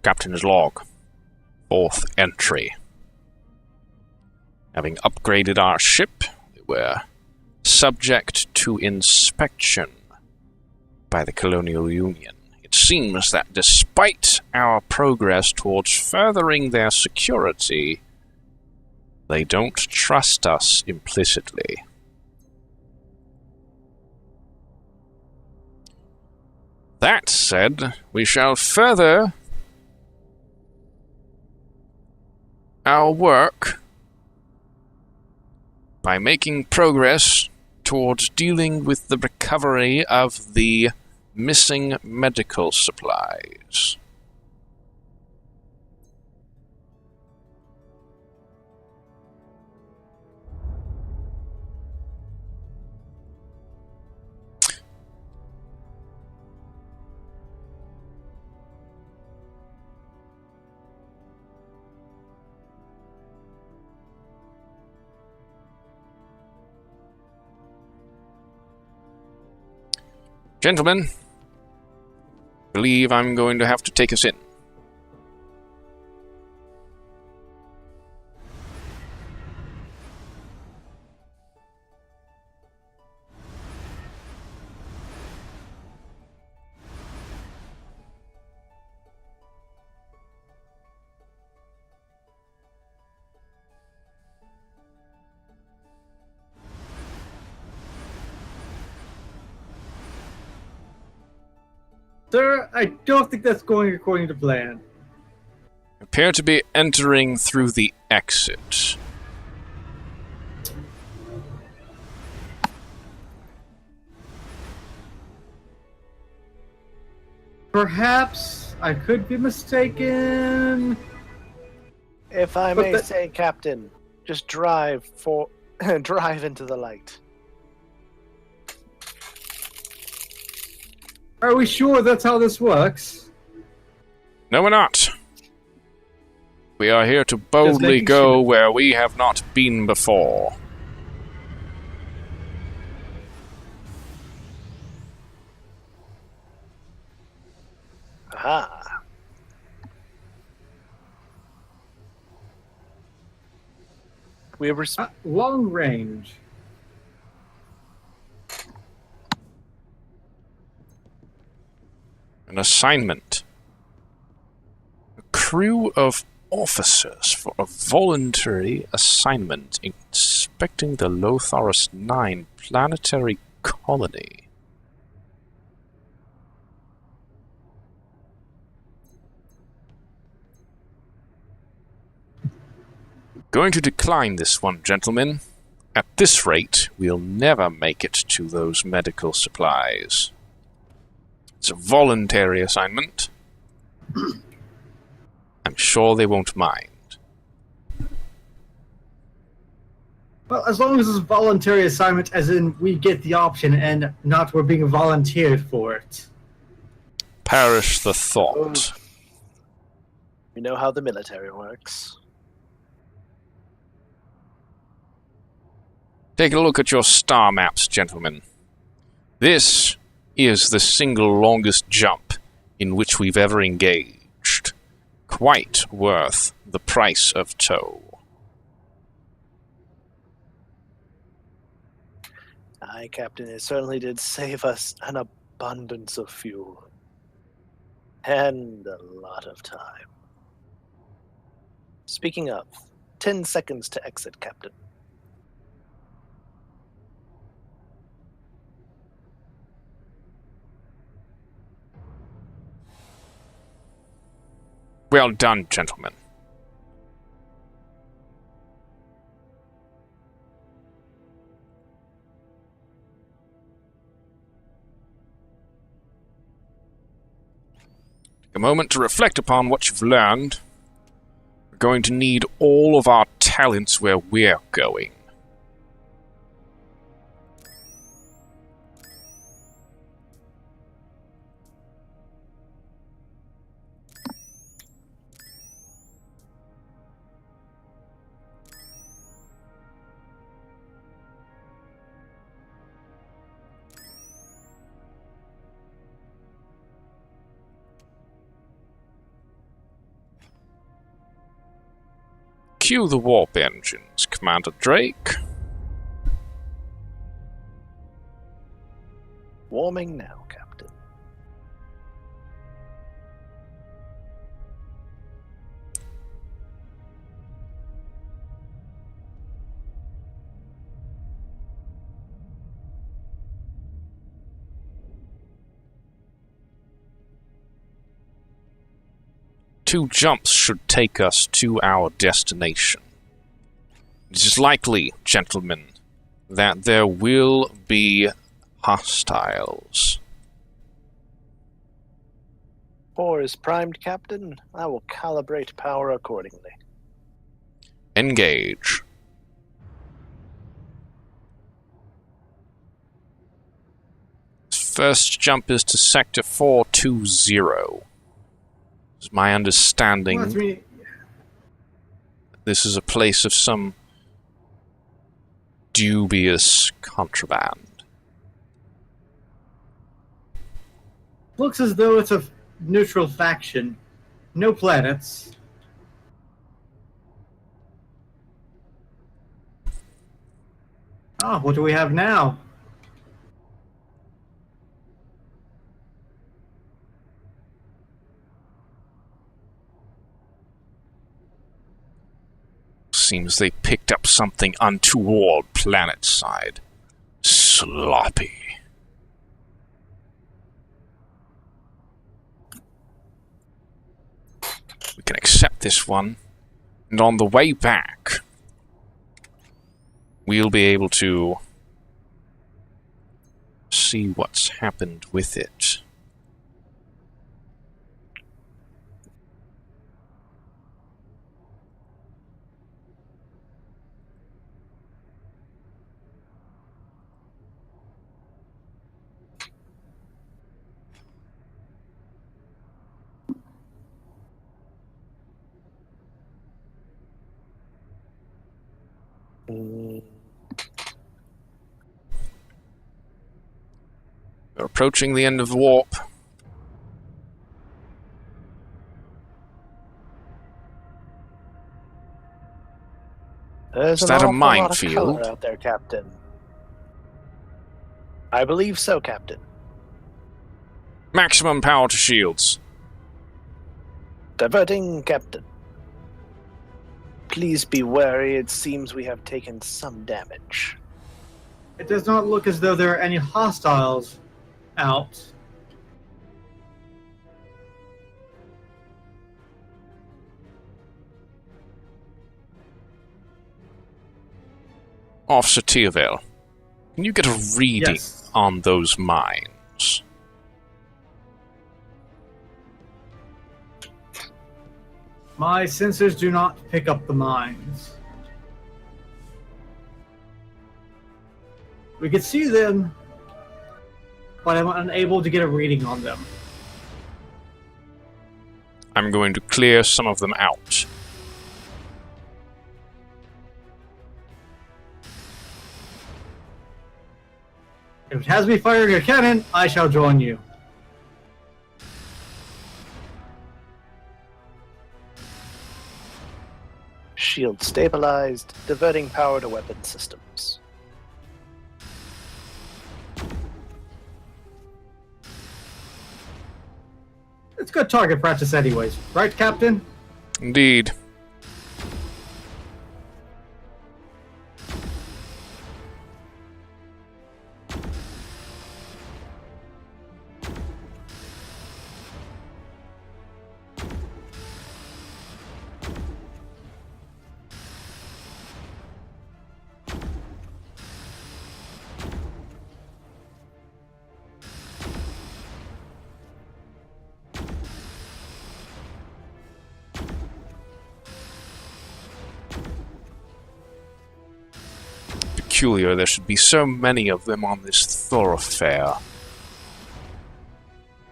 Captain's log. 4th entry. Having upgraded our ship, we were subject to inspection by the Colonial Union. It seems that despite our progress towards furthering their security, they don't trust us implicitly. That said, we shall further our work by making progress towards dealing with the recovery of the missing medical supplies. Gentlemen, I believe I'm going to have to take us in. Sir, I don't think that's going according to plan. Appear to be entering through the exit. Perhaps I could be mistaken. If I may say, Captain, just drive into the light. Are we sure that's how this works? No, we're not. We are here to boldly go where we have not been before. Aha. We were long range. An assignment. A crew of officers for a voluntary assignment inspecting the Lotharis 9 planetary colony. Going to decline this one, gentlemen. At this rate, we'll never make it to those medical supplies. It's a voluntary assignment. I'm sure they won't mind. Well, as long as it's a voluntary assignment, as in we get the option and not we're being volunteered for it. Perish the thought. We know how the military works. Take a look at your star maps, gentlemen. This is the single longest jump in which we've ever engaged. Quite worth the price of tow. Aye, Captain, it certainly did save us an abundance of fuel. And a lot of time. Speaking of, 10 seconds to exit, Captain. Well done, gentlemen. Take a moment to reflect upon what you've learned. We're going to need all of our talents where we're going. Cue the warp engines, Commander Drake. Warming now, Captain. Two jumps should take us to our destination. It is likely, gentlemen, that there will be hostiles. Core is primed, Captain. I will calibrate power accordingly. Engage. First jump is to Sector 420. Is my understanding. Well, this is a place of some dubious contraband. looks as though it's a neutral faction. No planets. Ah, what do we have now? Seems they picked up something untoward planet side. Sloppy. We can accept this one, and on the way back, we'll be able to see what's happened with it. We're approaching the end of warp. There's Is that a an awful lot of minefield? color out there, Captain. I believe so, Captain. Maximum power to shields. Diverting, Captain. Please be wary. It seems we have taken some damage. It does not look as though there are any hostiles out. Officer Tierville, can you get a reading Yes. on those mines? My sensors do not pick up the mines. We could see them, but I'm unable to get a reading on them. I'm going to clear some of them out. If it has me firing a cannon, I shall join you. Shield stabilized. Diverting power to weapon systems. It's good target practice anyways, right, Captain? Indeed. Peculiar there should be so many of them on this thoroughfare.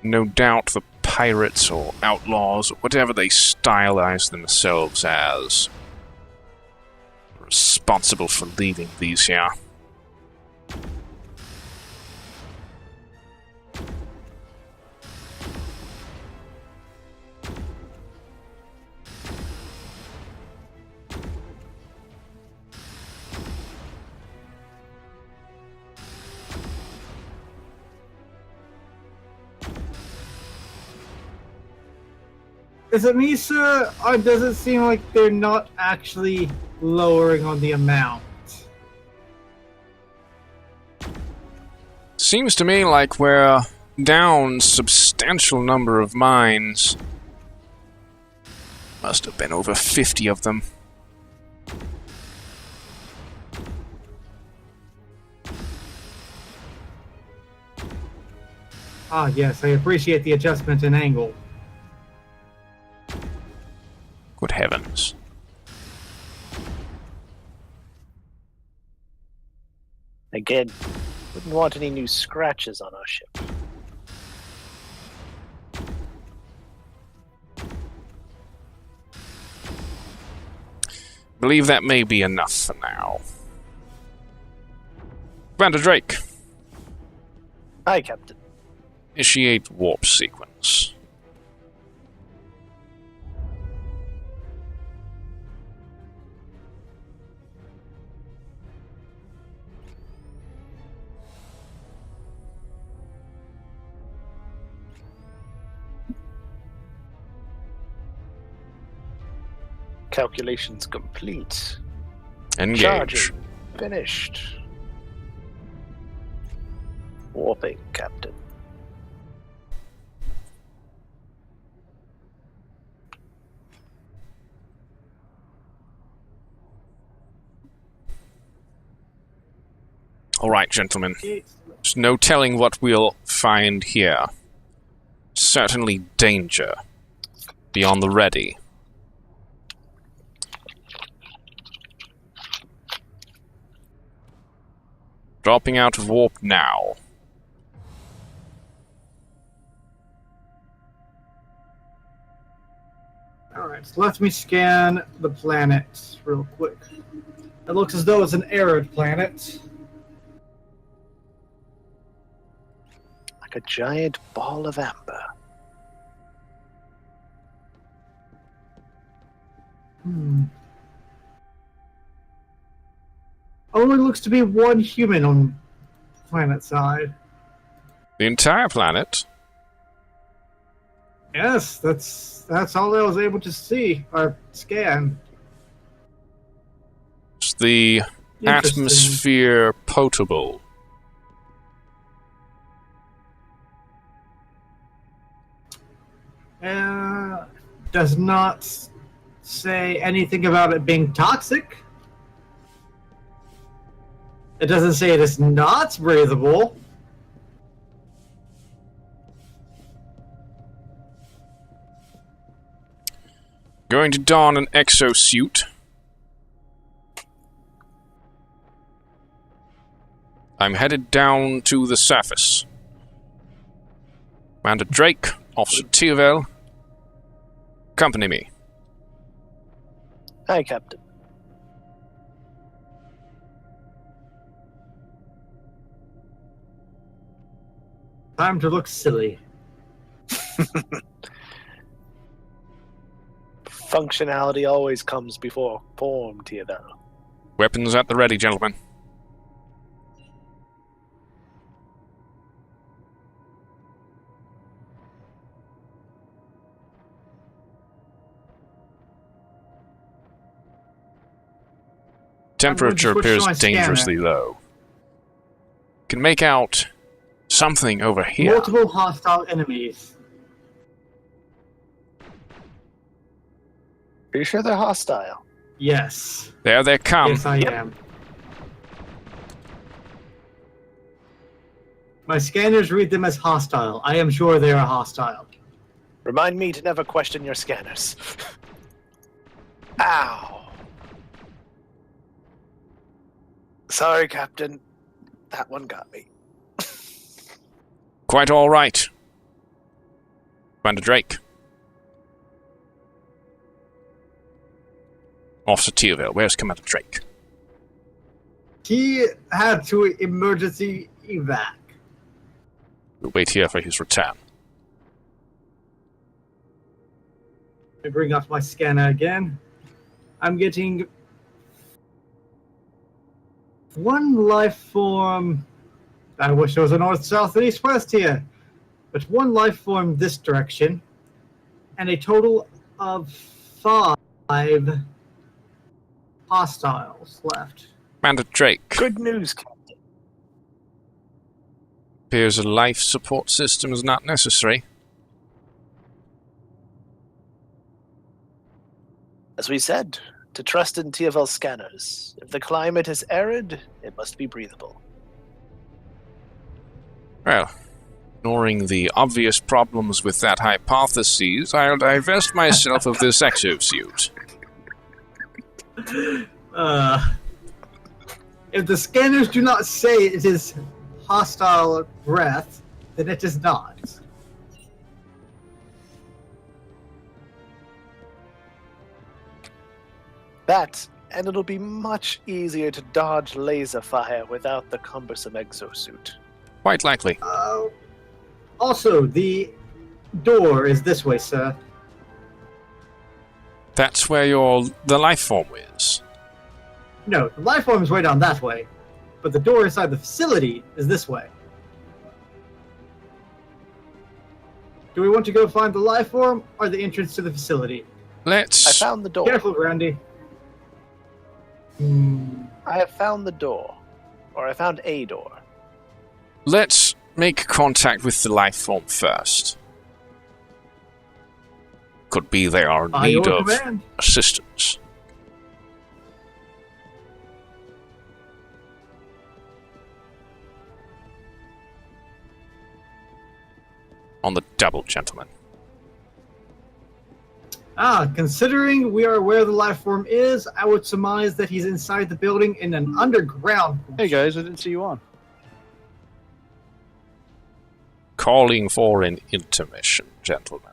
No doubt the pirates or outlaws, or whatever they stylize themselves as, are responsible for leaving these here. Is it me, sir, or does it seem like they're not actually lowering on the amount? Seems to me like we're down substantial number of mines. Must have been over 50 of them. Ah, yes, I appreciate the adjustment in angle. Good heavens. Again, wouldn't want any new scratches on our ship. Believe that may be enough for now. Commander Drake, Aye, Captain. initiate warp sequence. Calculations complete. Engage. Charging. Finished. Warping, Captain. Alright, gentlemen. There's no telling what we'll find here. Certainly danger. Be on the ready. Dropping out of warp now. Alright, so let me scan the planet real quick. It looks as though it's an arid planet. Like a giant ball of amber. Only looks to be one human on planet side. The entire planet? Yes, that's all I was able to see or scan. Is the Interesting. atmosphere potable? Does not say anything about it being toxic. It doesn't say it is not breathable. Going to don an exosuit. I'm headed down to the surface. Commander Drake, Officer Tiervel, accompany me. Aye, Captain. Time to look silly. Functionality always comes before form, Tiervel. Weapons at the ready, gentlemen. Temperature switch to appears my scanner. dangerously low. Can make out something over here. Multiple hostile enemies. Are you sure they're hostile? Yes. There they come. Yes, I am. My scanners read them as hostile. I am sure they are hostile. Remind me to never question your scanners. Ow. Sorry, Captain. That one got me. Quite all right. Commander Drake. Officer Tiervel, where's Commander Drake? He had to emergency evac. We'll wait here for his return. I bring up my scanner again. I'm getting one life form. I wish there was a north, south, and east, west here. But one life form this direction, and a total of 5 hostiles left. Commander Drake. Good news, Captain. Appears a life support system is not necessary. As we said, to trust in TFL scanners. If the climate is arid, it must be breathable. Well, ignoring the obvious problems with that hypothesis, I'll divest myself of this exosuit. If the scanners do not say it is hostile breath, then it is not. That, and it'll be much easier to dodge laser fire without the cumbersome exosuit. Quite likely. Also, the door is this way, sir. That's where the life form is. No, the life form is way down that way, but the door inside the facility is this way. Do we want to go find the life form or the entrance to the facility? I found the door. Careful, Randy. I have found the door. Or I found a door. Let's make contact with the life form first. Could be they are in need of assistance. On the double, gentlemen. Considering we are where the life form is, I would surmise that he's inside the building in an underground. Hey guys, I didn't see you on. Calling for an intermission, gentlemen.